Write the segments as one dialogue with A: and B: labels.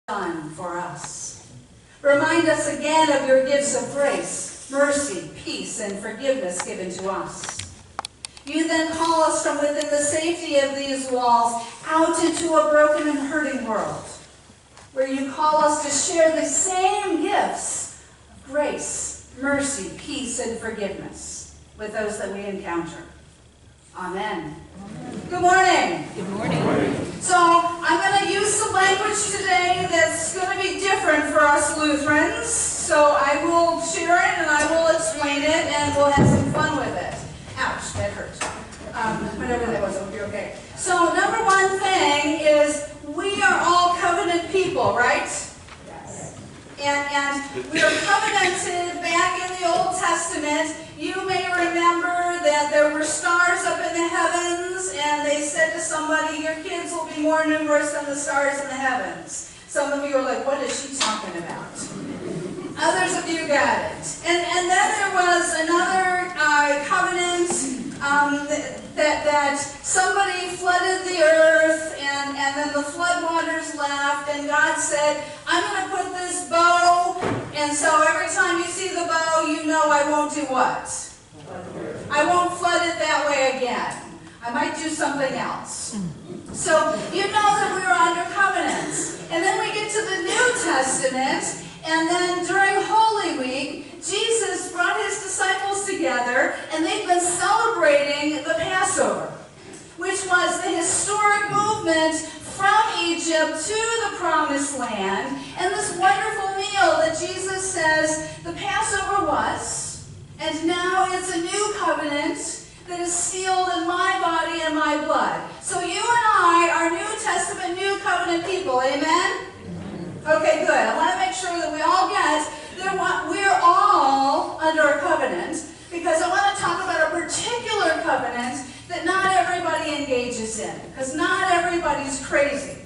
A: done for us. Remind us again of your gifts of grace, mercy, peace, and forgiveness given to us. You then call us from within the safety of these walls out into a broken and hurting world, where you call us to share the same gifts of grace, mercy, peace, and forgiveness with those that we encounter. Amen. Good morning.
B: Good morning.
A: So I'm going to use some language today that's going to be different for us Lutherans. So I will share it and I will explain it and we'll have some fun with it. Ouch, that hurt. Whatever that was, it'll be okay. So number one thing is we are all covenant people, right? Yes. And we are covenanted back in the Old Testament. You may remember that there were stars up in the heavens, and they said to somebody, your kids will be more numerous than the stars in the heavens. Some of you are like, what is she talking about? Others of you got it. And then there was another covenant that somebody flooded the earth, and then the flood waters left, and God said, I'm going to put this bow, and so every time you see the bow, you know I won't do what? I won't flood it that way again. I might do something else. So you know that we were under covenants. And then we get to the New Testament, and then during Holy Week, Jesus brought his disciples together, and they've been celebrating the Passover, which was the historic movement from Egypt to the Promised Land, and this wonderful meal that Jesus says the Passover was, and now it's a new covenant that is sealed in my body and my blood. So you and I are New Testament, New Covenant people, amen? Okay, good. I want to make sure that we all get that we're all under a covenant, because I want to talk about a particular covenant that not everybody engages in, because not everybody's crazy.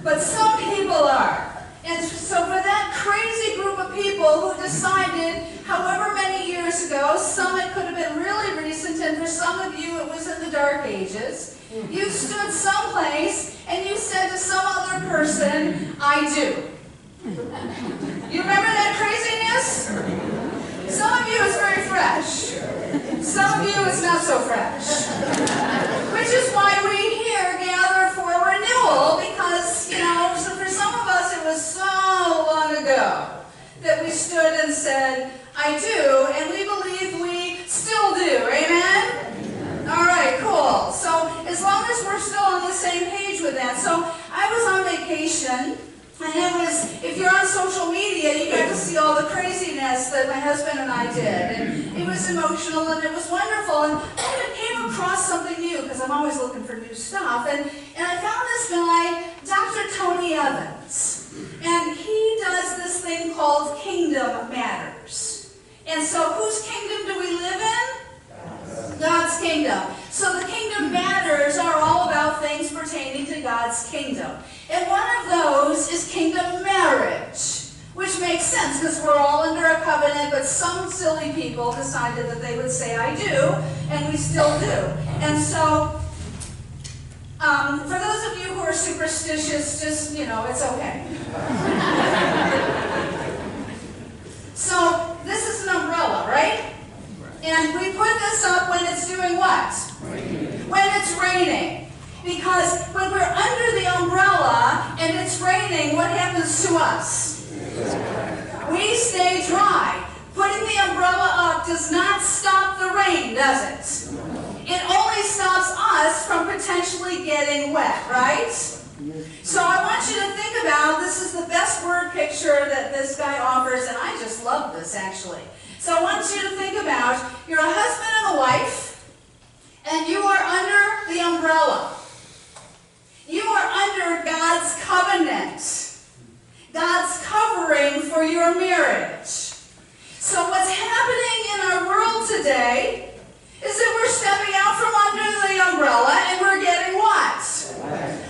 A: But some people are. And so for that crazy group of people who decided, however many years ago, some it could have been really recent, and for some of you it was in the Dark Ages, you stood someplace and you said to some other person, I do. You remember that craziness? Some of you is very fresh. Some of you is not so fresh. Which is why we here gather for renewal, because, so for some of us it was so long ago that we stood and said, I do, and we believe we still do. Amen? All right, cool. So as long as we're still on the same page with that. So I was on vacation. And it was, if you're on social media, you got to see all the craziness that my husband and I did. And it was emotional and it was wonderful. And I came across something new, because I'm always looking for new stuff. And I found this guy, Dr. Tony Evans. And he does this thing called Kingdom Matters. And so whose kingdom do we live in? God's kingdom. So the Kingdom Matters are all about things pertaining to God's kingdom. And one of those is kingdom marriage, which makes sense because we're all under a covenant, but some silly people decided that they would say, I do, and we still do. And so, for those of you who are superstitious, just, it's okay. So, this is an umbrella, right? And we put this up when it's doing what? When it's raining. Because when we're under the umbrella and it's raining, what happens to us? We stay dry. Putting the umbrella up does not stop the rain, does it? It only stops us from potentially getting wet, right? So I want you to think about, this is the best word picture that this guy offers, and I just love this actually. So I want you to think about, you're a husband and a wife, and you are under the umbrella. You are under God's covenant, God's covering for your marriage. So what's happening in our world today is that we're stepping out from under the umbrella and we're getting what?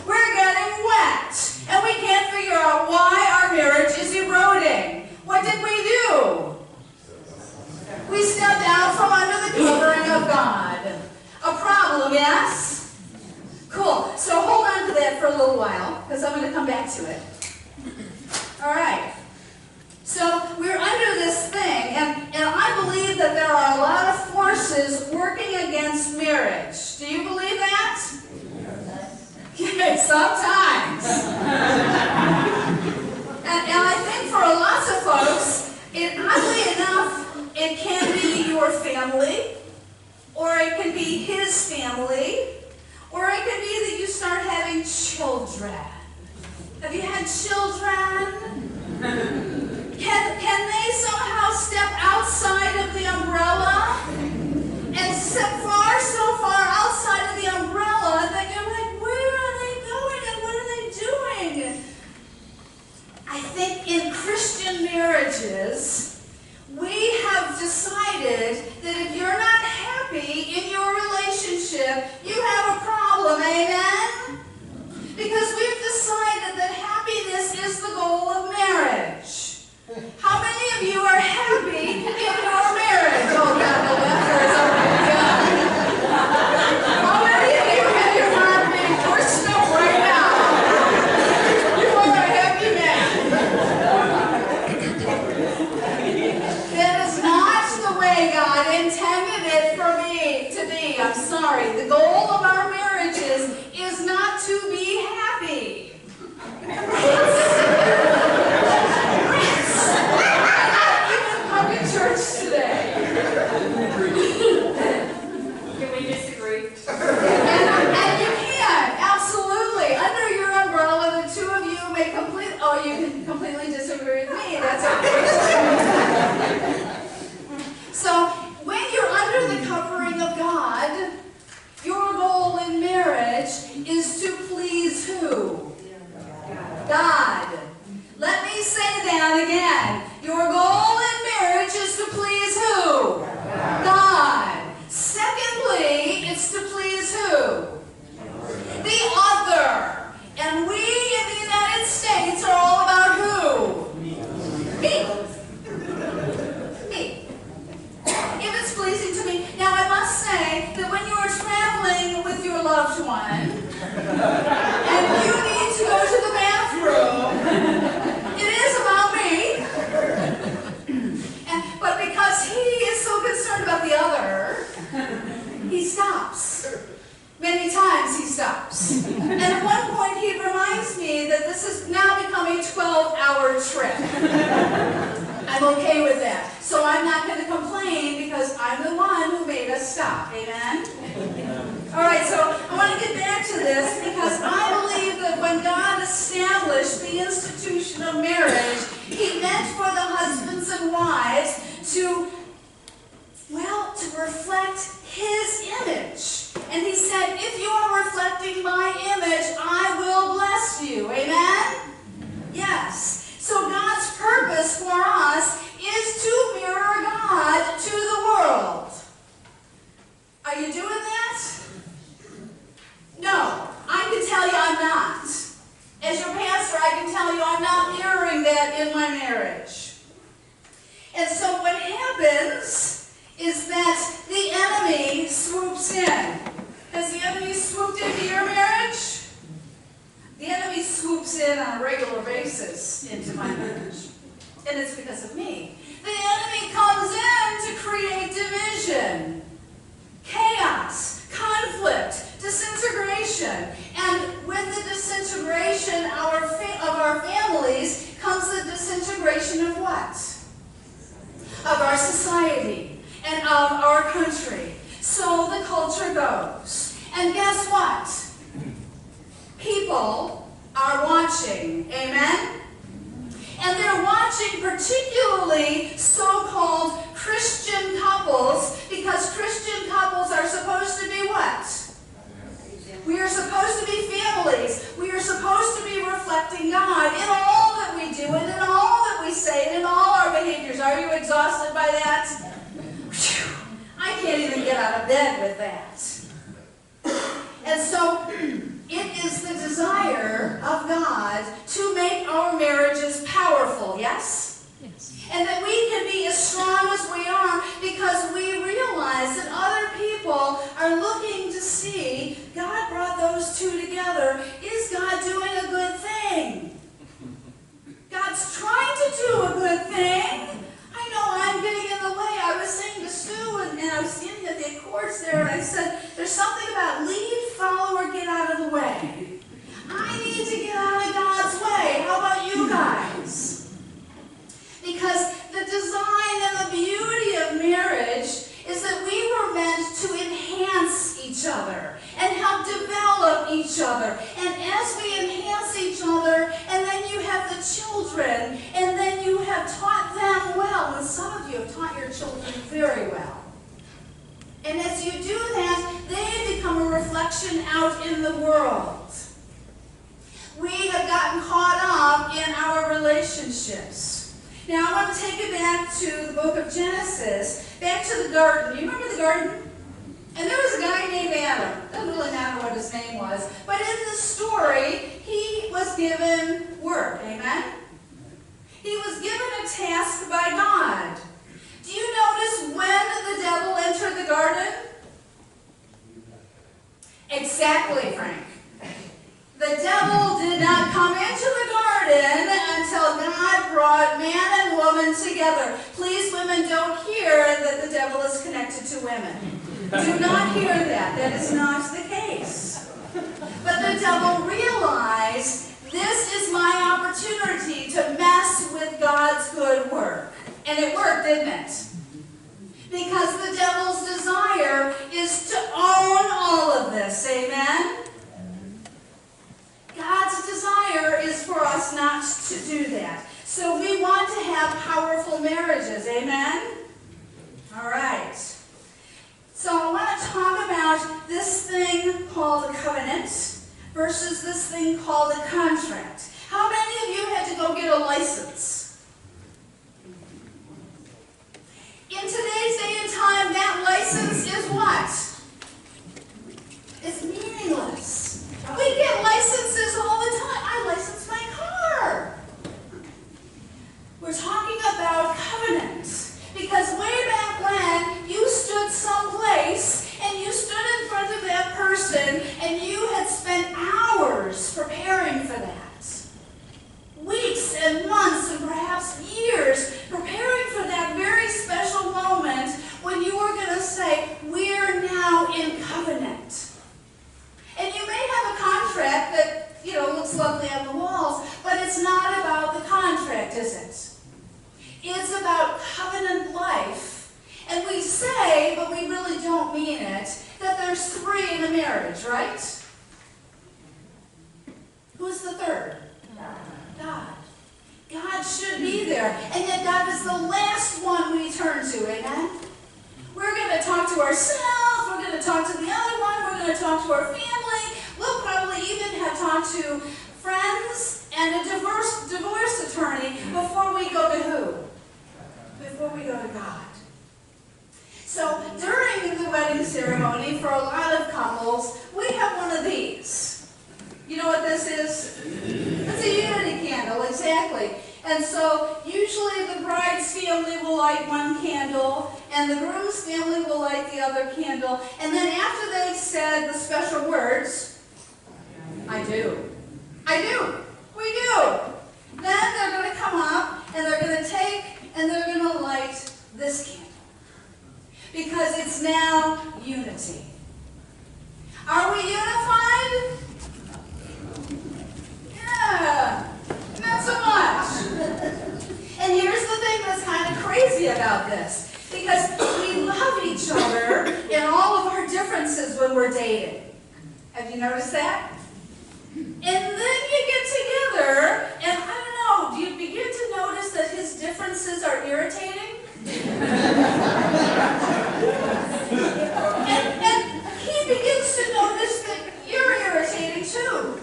A: We're getting wet. And we can't figure out why our marriage is eroding. What did we do? We stepped out from under the covering of God. A problem, yes? Cool. So hold on to that for a little while, because I'm going to come back to it. All right. So we're under this thing, and I believe that there are a lot of forces working against marriage. Do you believe that? Okay, sometimes. and I think for lots of folks, oddly enough, it can be your family, or it can be his family, or it can be that you start having children. Have you had children? Can they somehow step outside of the umbrella and step so far outside of the umbrella that you're like, where are they going and what are they doing? I think in Christian marriages, we have decided that if you're not happy in your relationship, you have a problem, amen? Because we've decided that happiness is the goal of marriage. How many of you are happy in your marriage? Oh, God, the lifters, oh my God. How many of you have your heart being pushed up right now? You are a happy man. That is not the way God intended it for me to be. I'm sorry. The goal of our marriages is not to be happy. Church today.
B: Can we disagree?
A: And you can, absolutely. Under your umbrella, the two of you may you can completely disagree with me. That's okay. So, when you're under the covering of God, your goal in marriage is to please who? God. Let me say that again. Your goal in marriage is to please who? God. Secondly, it's to please who? The other. And we in the United States are all about who? Me. Me. If it's pleasing to me. Now I must say that when you are traveling with your loved one, and you need to go to the bathroom, it is about me. But because he is so concerned about the other, he stops. Many times he stops. And at one point he reminds me that this has now become a 12-hour trip. I'm okay with that. So I'm not going to complain because I'm the one who made us stop. Amen? All right, so I want to get back to this because I believe that when God established the institution of marriage, he meant for the husbands and wives to reflect his image. And he said, if you are reflecting my image, I will bless you. Amen? Yes. So God's purpose for us is to mirror God to the world. Are you doing that? No. I can tell you I'm not. As your pastor, I can tell you I'm not mirroring that in my marriage. And so what happens is that the enemy swoops in. Has the enemy swooped into your marriage? The enemy swoops in on a regular basis into my marriage. And it's because of me. The enemy comes in to create division, chaos, conflict, disintegration. And with the disintegration of our families comes the disintegration of what? Of our society and of our country. So the culture goes. And guess what? People are watching. Amen? And they're watching particularly so-called Christian couples because Christian couples are supposed to be what? We are supposed to be families. We are supposed to be reflecting God in all that we do and in all that we say and in all our behaviors. Are you exhausted by that? Whew. I can't even get out of bed with that. And so it is the desire of God to make our marriages powerful, yes?
C: Yes.
A: And that we can be as strong as we are because we realize that other people are looking to see, God brought those two together. Is God doing a good thing? God's good thing. I know I'm getting in the way. I was saying to Sue, and I was standing at the courts there, and I said, there's something about lead, follow, or get out of the way. I need to get out of God's way. How about you guys? Because the design and the beauty of marriage is that we were meant to enhance each other and help develop each other. And as we enhance each other, and then you have the children, and then you have taught them well, and some of you have taught your children very well. And as you do that, they become a reflection out in the world. We have gotten caught up in our relationships. Now I want to take it back to the book of Genesis, back to the garden. You remember the garden? And there was a guy named Adam. Doesn't really matter what his name was. But in the story, he was given work. Amen? He was given a task by God. Do you notice when the devil entered the garden? Exactly, Frank. The devil did not come into the garden until God brought man and woman together. Please, women, don't hear that the devil is connected to women. Do not hear that. That is not the case. But the devil realized, this is my opportunity to mess with God's good work. And it worked, didn't it? Because the devil's desire is to own all of this. Amen? God's desire is for us not to do that. So we want to have powerful marriages. Amen? All right. So I want to talk about this thing called a covenant versus this thing called a contract. How many of you had to go get a license? In today's day and time, that license is what? It's meaningless. We get licenses all the time. I license my car. We're talking about covenant. Because way back when, you stood someplace and you stood in front of that person and you had spent hours preparing for that. Weeks and months and perhaps years preparing for that very special moment when you were going to say, we're now in covenant. And you may have a contract that, looks lovely on the walls, but it's not about the contract, is it? It's about covenant life. And we say, but we really don't mean it, that there's three in a marriage, right? Who's the third? God. God should be there. And yet God is the last one we turn to, amen? We're going to talk to ourselves, we're going to talk to the other one, we're going to talk to our family, we'll probably even have talked to friends and a divorce attorney before we go to who? Before we go to God. So during the wedding ceremony, for a lot of couples, we have one of these. You know what this is? It's a unity candle, exactly. And so usually the bride's family will light one candle, and the groom's family will light the other candle. And then after they've said the special words, I do. I do. We do. Then they're going to come up, and they're going to take, and they're going to light this candle. Because it's now unity. Are we unified? Yeah, not so much. And here's the thing that's kind of crazy about this. Because we love each other in all of our differences when we're dating. Have you noticed that? And then you get together, and I don't know, do you begin to notice that his differences are irritating? and he begins to notice that you're irritating too.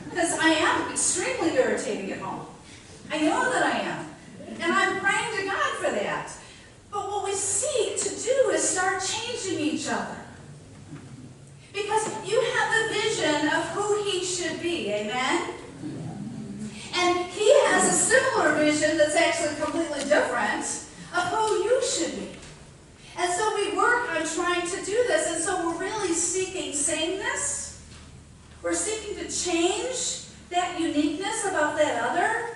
A: Because I am extremely irritating at home. I know that I am. And I'm praying to God for that. But what we seek to do is start changing each other. Because you have the vision of who he should be, amen? And he has a similar vision that's actually completely different of who you should be. And so we work on trying to do this, and so we're really seeking sameness. We're seeking to change that uniqueness about that other.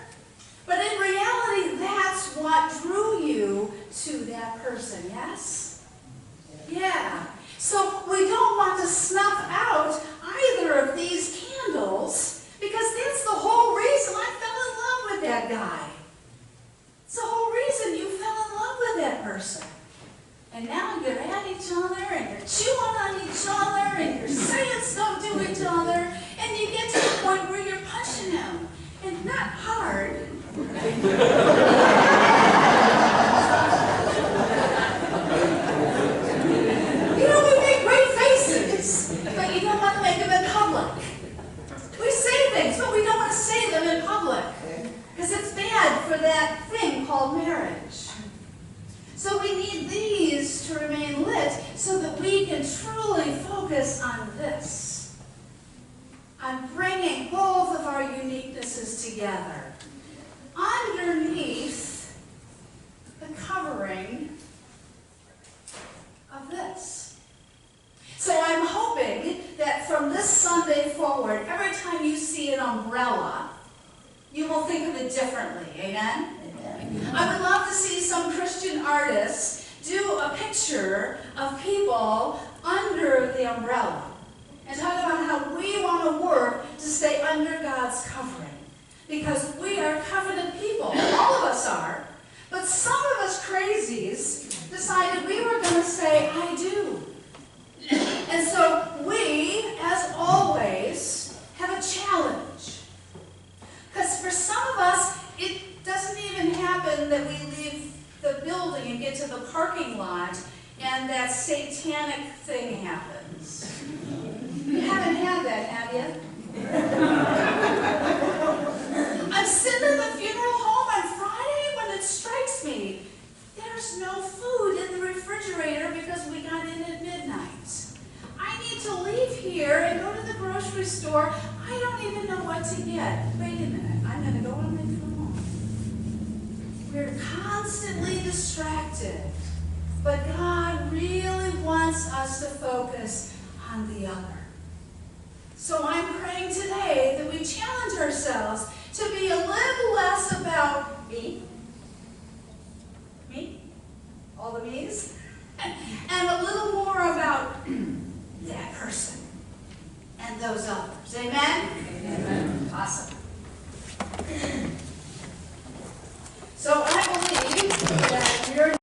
A: But in reality, that's that's what drew you to that person, yes? Yeah. So we don't want to snuff out either of these candles, because that's the whole reason I fell in love with that guy. It's the whole reason you fell in love with that person. And now you're at each other, and you're chewing on each other, and you're saying stuff to each other, and you get to the point where you're punching him. And not hard. You know, we make great faces, but you don't want to make them in public. We say things, but we don't want to say them in public, because it's bad for that thing called marriage. So we need these to remain lit so that we can truly focus on this, on bringing both of our uniquenesses together underneath the covering of this. So I'm hoping that from this Sunday forward, every time you see an umbrella, you will think of it differently. Amen? I would love to see some Christian artists do a picture of people under the umbrella and talk about how we want to work to stay under God's covering. Because we are covenant people. All of us are. But some of us crazies decided we were going to say, I do. And so we, as always, have a challenge. Because for some of us, it doesn't even happen that we leave the building and get to the parking lot and that satanic thing happens. You haven't had that, have you? I'm sitting in the funeral home on Friday when it strikes me. There's no food in the refrigerator because we got in at midnight. I need to leave here and go to the grocery store. I don't even know what to get. Wait a minute. I'm going to go on my phone. We're constantly distracted. But God really wants us to focus on the other. So I'm praying today that we challenge ourselves to be a little less about me, all the me's, and a little more about that person and those others. Amen? Amen. Awesome. So I believe that you're